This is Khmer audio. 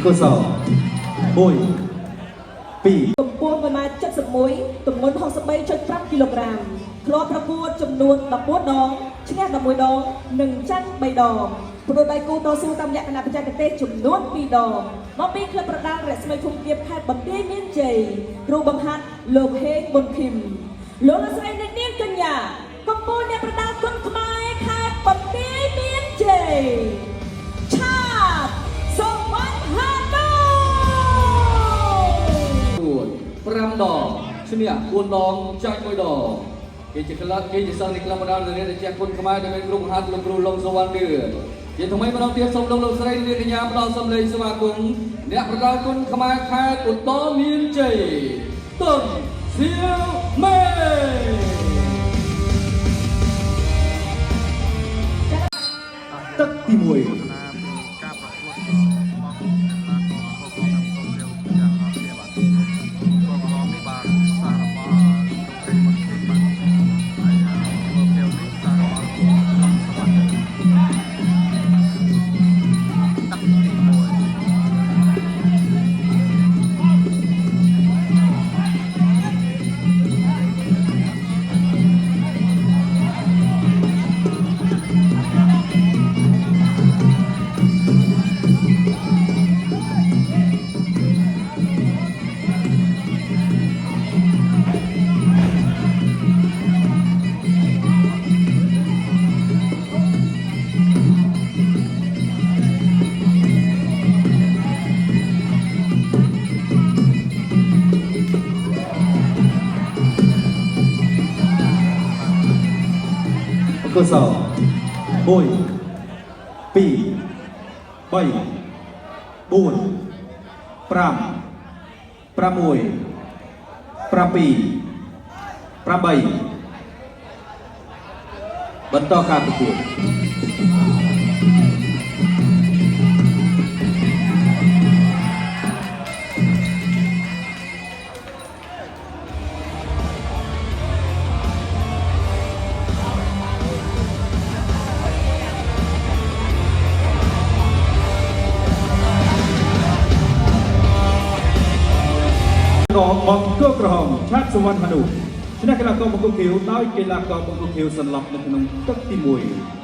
cơ sở bồiปีកម្ពស់ប្រមាណ71ទម្ងន់63.5 គីឡូក្រាមធ្លាប់ប្រកួតចំនួន14ដងឈ្នះ11ដងនិងចាញ់3ដងប្រដៅដៃគូតស៊ូតាមលក្ខណៈបច្ចេកទេសចំនួន2ដងមកពីក្លឹបប្រដាល់រស្មីភូមិគៀបខេត្តបន្ទាយមានជ័យគ្រូបង្ហាត់លោកហេងប៊ុនឃីមលោកលោកស្រីអ្នកនាងកញ្ញាកំពូលអ្នកប្រដាល់គុនខ្មែរខេត្តបន្ទាយមានជ័យឆាតសុវណ្ណហាដូ5 ដងឈ្នះ4 ដងចាញ់1 ដងគេជាក្លឹបគេជាសិស្សនៃក្លឹបបណ្ដាលរៀនតែជាគុណខ្មែរដែលមានគ្រូបង្ហាត់លោកគ្រូលងសវណ្ណនេះជាថ្មីម្ដងទៀតសូមលោកស្រីនាងកញ្ញាផ្ដល់សំឡេងស្វាគមន៍អ្នកប្រដាល់គុណខ្មែរខេត្តឧត្តរមានជ័យតុនសៀវមេទឹកទី1cơ sở bồiปี3 4 5 6 7 8 បន្តការប្រកួតបង្គោលក្រហមឆាតសុវណ្ណហានូឈ្នះកីឡាករបង្គោលខៀវដោយកីឡាករបង្គោលខៀវសន្លប់នៅក្នុងទឹកទី1